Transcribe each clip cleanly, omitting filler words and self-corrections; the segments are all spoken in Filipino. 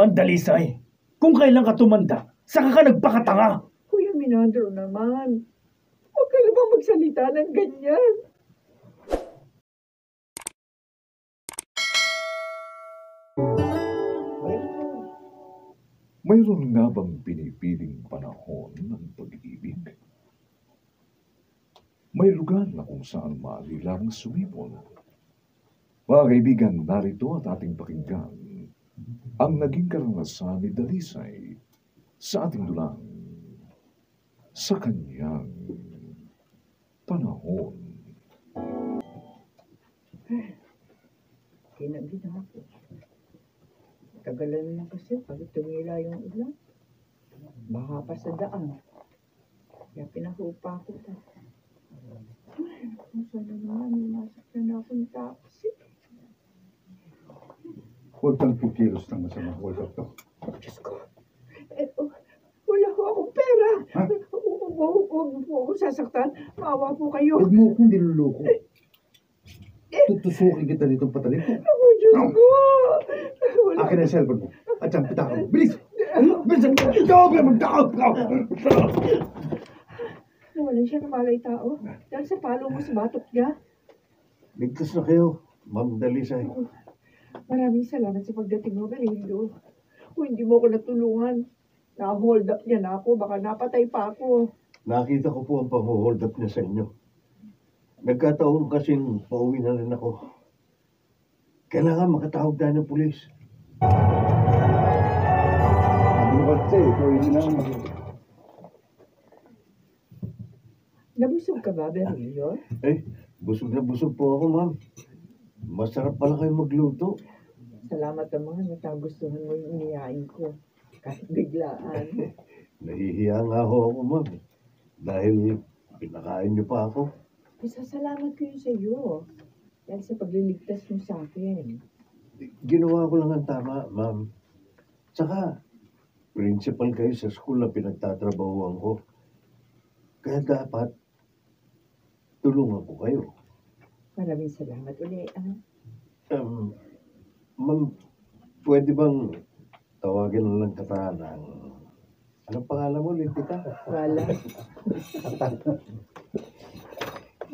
naman, Dalisay. Kung kailan ka tumanda, saka ka nagpakatanga. Kuya Minandro naman. Huwag ka naman magsalita ng ganyan. Mayroon nga bang pinipiling panahon ng pag-ibig? May lugar na kung saan maaari lamang sumipon. Mga kaibigan, narito at ating pakinggan ang naging karanasan ni Dalisay sa ating dulang sa kanyang panahon. Kinagin ako. Tagalan na kasi pag tumila yung ulan. Baka pa sa daan. Kaya pinahupa ko ta. Ay, sana naman nasakyan na akong taxi. Huwag kang kikilos ng masama, Walter. Diyos ko. Wala ko akong pera. Ha? Huwag po ako sasaktan. Maawa po kayo. Huwag mo akong niluloko. Tutusukin kita nitong patalim ko. Oh, Diyos ko. Akin na yung cellphone mo. At siyang pitakan mo. Bilis! Bilis! Ikaw! Nawalan siya ng malay tao. Dahil sa palo mo sa batok niya. Ligtas na kayo, Ma'am Dalisay. Maraming salamat sa pagdating mo, Belindo. Kung hindi mo ako natulungan, na-hold up niya na ako. Baka napatay pa ako. Nakita ko po ang pang-hold up niya sa inyo. Nagkataon kasing pauwi na rin ako. Kailangan makatawag tayo ng pulis. Nabusog ka ba, Belindo? Busog na busog po ako, ma'am. Masarap pala kayo magluto. Salamat naman at nagustuhan mo yung inihain ko. Kahit biglaan. Nahihiya nga ho ako, ma'am. Dahil pinakain niyo pa ako. Isasalamat ko yun sa iyo. Dahil sa pagliligtas mo sa akin. Ginawa ko lang ang tama, ma'am. Tsaka, principal kayo sa school na pinagtatrabahuan ko. Kaya dapat, tulungan ko kayo. Maraming salamat ulit. Ma'am, pwede bang tawagin na lang kita ng... Anong pangalan mo, Lipita? Wala.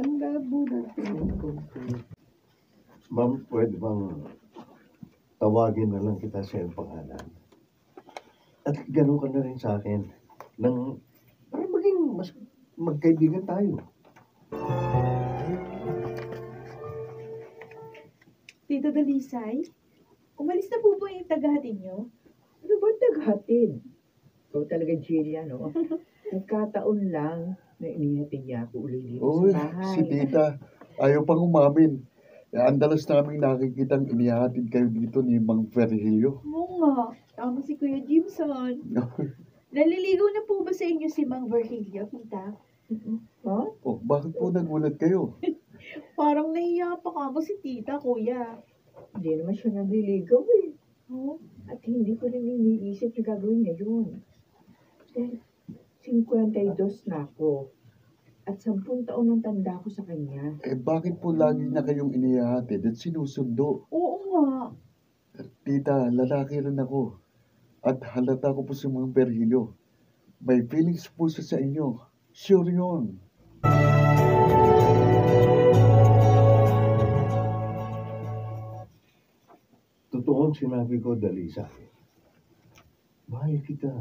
Ang labo natin ko. Ma'am, pwede bang tawagin na lang kita sa iyong pangalan? At gano'n ka na rin sa akin para maging mas magkaibigan tayo. Tito Dalisay, umalis na po ba yung tagahatid niyo? Ano ba taghatid? Ikaw talaga, Jillian, no? Nagkataon lang na inihatid niya ako uli dito Uy, sa bahay. si tita, ayaw pang umamin. Ang dalas namin nakikitang inihatid kayo dito ni Mang Virgilio. Oo nga, tama si Kuya Jimson. Naliligaw na po ba sa inyo si Mang Virgilio, tita? Ha? Oh, bakit po nagulat kayo? Parang nahiya pa ka mo si tita, kuya. Hindi naman siya naliligaw eh. Oh, At hindi ko rin iniisip na gagawin niya yun. Dahil 52 na ako. At 10 taon ang tanda ko sa kanya. Bakit po lagi na kayong inihatid at sinusundo? oo nga. Tita, lalaki rin ako. At halata ko po si Mang Virgilio. May feelings po siya sa inyo. Sure yun. Totoong sinabi ko, Dalisa. Mahal kita.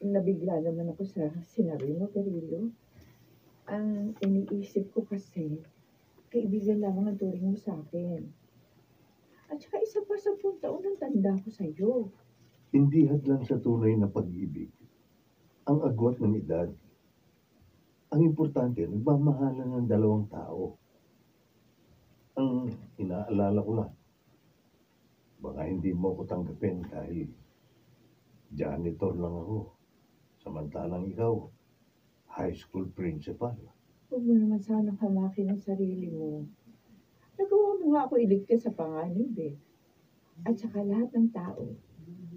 Nabigla naman ako sa sinabi mo, Perillo. Ang iniisip ko kasi, kaibigan lamang ang turing mo sa akin. At saka isa pa 10 taon ang tanda ko sa iyo. Hindi hadlang sa tunay na pag-ibig. Ang agwat ng edad. Ang importante, nagmamahalan ng dalawang tao. Ang inaalala ko lang, baka hindi mo ko tanggapin dahil janitor lang ako. Samantalang ikaw, high school principal. Huwag mo naman sanang hamakin ang sarili mo. Nagawa mo nga ako iligtas sa panganib eh. At saka lahat ng tao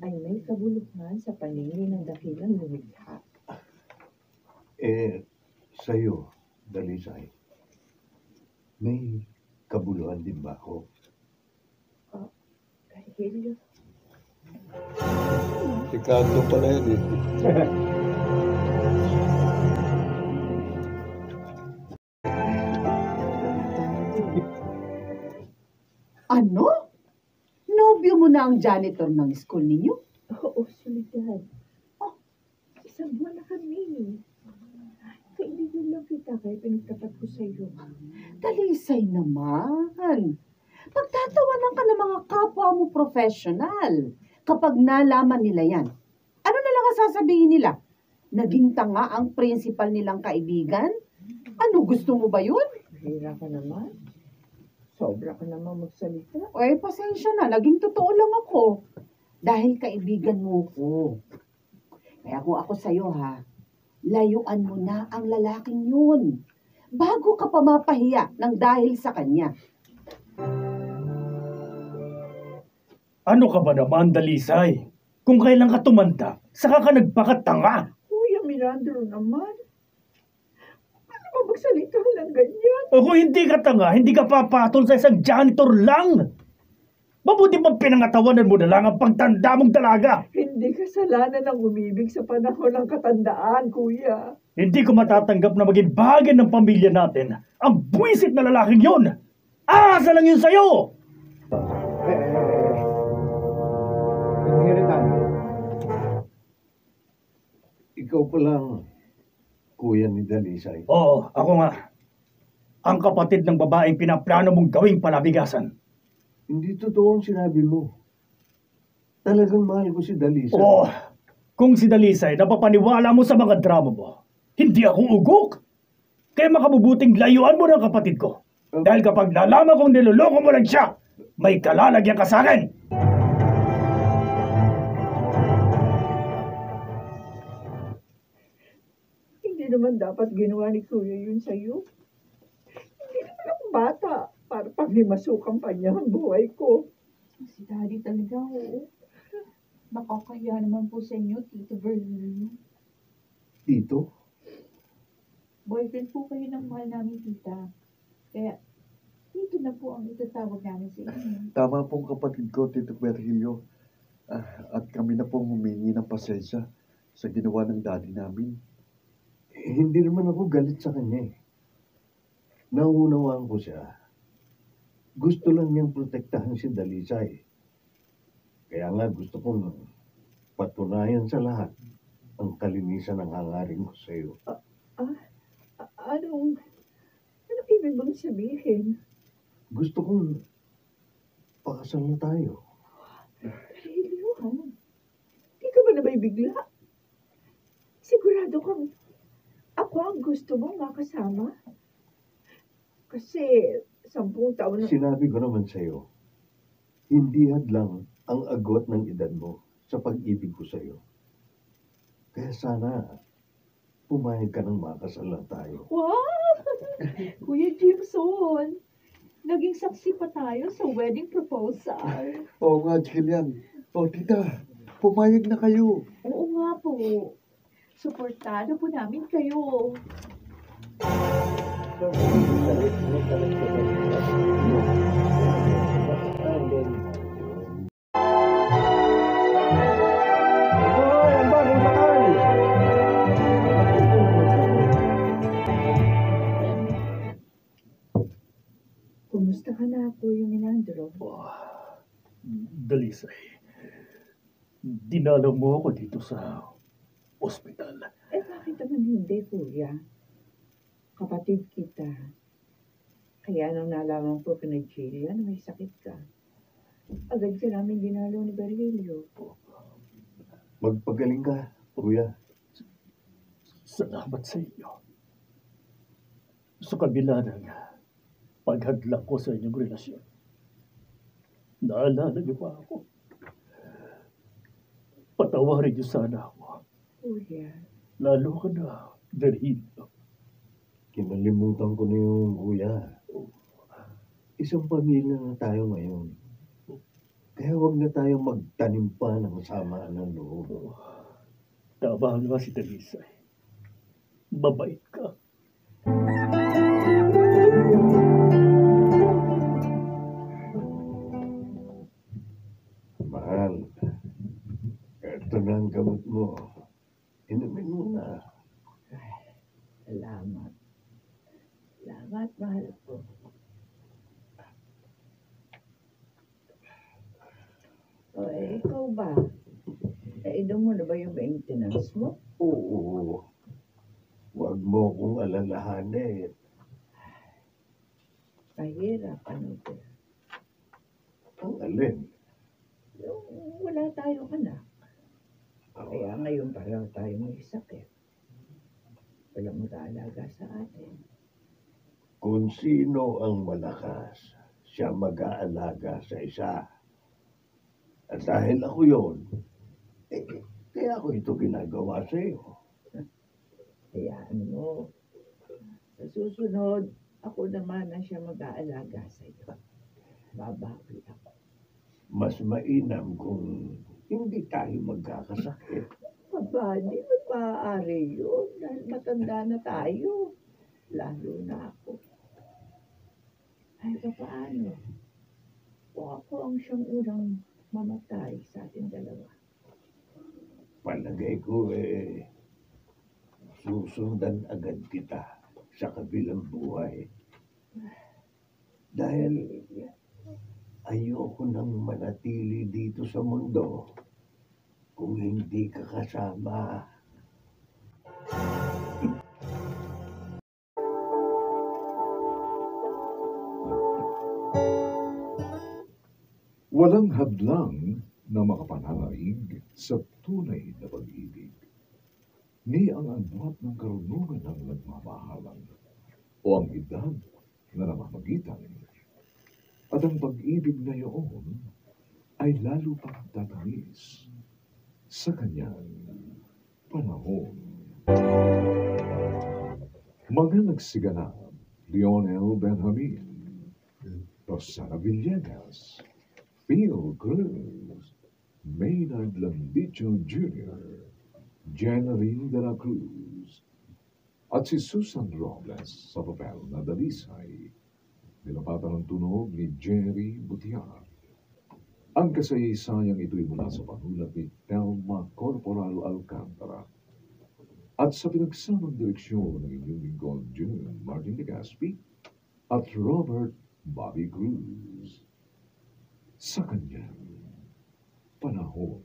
ay may kabuluhan sa paningin ng dakilang lumikha. Sa'yo, Dalisay, may kabuluhan din ba ako? Virgilio. Si Carlo pala yan eh. Ano? Nobyo mo na ang janitor ng school ninyo? Oo, Soledad. Oh, isang buwan na kami. Kaibigan lang kita kaya pinagtapat ko sa iyo. Dalisay naman. Pagtatawanan ka ng mga kapwa mo professional. Kapag nalaman nila yan, ano na lang ang sasabihin nila? Naging tanga ang principal nilang kaibigan? Ano, gusto mo ba yun? Hira ka naman. Sobra ka naman magsalita. Eh, pasensya na. Naging totoo lang ako. Dahil kaibigan mo ko. Kaya kung ako sa'yo ha, layuan mo na ang lalaking yun. Bago ka pa mapahiya ng dahil sa kanya. Ano ka ba naman, Dalisay? Kung kailan ka tumanda, saka ka nagpakatanga. Kuya Mirandro naman. Ano ba magsalita lang ganyan? O kung hindi ka tanga, hindi ka papatol sa isang janitor lang. Mabuti pang pinangatawanan mo na lang ang pagtanda mong dalaga. Hindi kasalanan ang umibig sa panahon ng katandaan, kuya. Hindi ko matatanggap na maging bahagi ng pamilya natin ang buwisit na lalaking yun. Asa lang yun sa'yo! Ikaw pa lang, kuya ni Dalisay. Oo, ako nga. Ang kapatid ng babaeng pinaplano mong gawing palabigasan. Hindi totoo ang sinabi mo. Talagang mahal ko si Dalisay. Oo, kung si Dalisay napapaniwala mo sa mga drama mo, hindi ako ugok. Kaya makabubuting layuan mo ng kapatid ko. Dahil kapag nalaman kong niloloko mo lang siya, may kalalagyan ka sa akin. Hindi naman dapat ginawa ni kuya yun sa'yo. Hindi naman ako bata para paglimasukan pa niya ang buhay ko. Si Daddy talaga, oo. Nakakaya naman po sa inyo, Tito Virgilio. Tito? Boyfriend po kayo ng mahal namin, tita. Kaya, Tito na po ang itatawag namin sa inyo. Tama pong kapatid ko, Tito Virgilio. At kami na pong humingi ng pasensya sa ginawa ng daddy namin. Hindi naman ako galit sa kanya eh. Nauunawaan ko siya. Gusto lang niyang protektahan si Dalisay. Kaya nga gusto kong patunayan sa lahat ang kalinisan ng hangarin ko sa iyo. Anong ibig bang sabihin? Gusto kong pakasal na tayo. Virgilio, ha? Di ka ba nabibigla? Sigurado kang ako ang gusto mong makasama? Kasi 10 taon na... Sinabi ko naman sa iyo, hindi hadlang ang agwat ng edad mo sa pag-ibig ko sa iyo. Kaya sana pumayag ka ng makasal na tayo. Wow! Kuya Jimson, naging saksi pa tayo sa wedding proposal. Oo nga, Jillian. O, tita, pumayag na kayo. Oo nga po. Suportado po namin kayo. Kumusta ka na, Kuya Minandro? Dalisay, dinala mo ako dito sa ospital. Bakit naman hindi, Kuya? Kapatid kita. Kaya nung nalaman ko kina Jillian na may sakit ka, agad ka namin dinalo ni Virgilio. Magpagaling ka, kuya. Salamat sa inyo. Sa kabila ng paghadlang ko sa inyong relasyon, naalala niyo pa ako. Patawarin niyo sana ako. Kuya, Lalo ka na, Virgilio. Kinalimutan ko na yung kuya. Isang pamilya na tayo ngayon. Kaya huwag na tayong magtanim pa ng samaan ng loob. Tama nga si Dalisay. Mabait ka. Ito na ang gamot mo. Inumin mo na. Salamat. Salamat, mahal ko. O, ikaw ba? Nainom mo na ba yung maintenance mo? Oo. Huwag mo kong alalahanin. Mahirap, ano ba? Ang alin? Yung wala tayong anak. Kaya ngayon pareho tayo may sakit. Walang mag-aalaga sa atin. Kung sino ang malakas, siya mag-aalaga sa isa. At dahil ako yon, kaya ako ito ginagawa sa iyo. Hayaan mo. Sa susunod, ako naman ang siya mag-aalaga sa iyo. Babawi ako. Mas mainam kung hindi tayo magkakasakit. Aba, di ba maaari yun? Dahil matanda na tayo. Lalo na ako. Ay, paano? Kung ako ang siyang unang mamatay sa ating dalawa. Palagay ko susundan agad kita sa kabilang buhay. Dahil ayoko nang manatili dito sa mundo kung hindi ka kasama. Walang hadlang na makapananaig sa tunay na pag-ibig. Ni ang agwat ng karunungan ng nagmamahalan o ang edad na namamagitan. At ang pag-ibig na iyon ay lalo pang tatamis sa kanyang panahon. Mga nagsiganap, Lionel Benjamin, Rosana Villegas, Phil Cruz, Maynard Lambicho Jr., Janery de la Cruz, at si Susan Robles sa papel na Dalisay, nilapatan ng tunog ni Jerry Butiar. Ang kasaysayang ito'y mula sa panulat ni Telma Corporal Alcantara at sa pinagsamang direksyon ng inyong lingkod June Martin Legaspi at Robert Bobby Cruz sa kanyang panahon.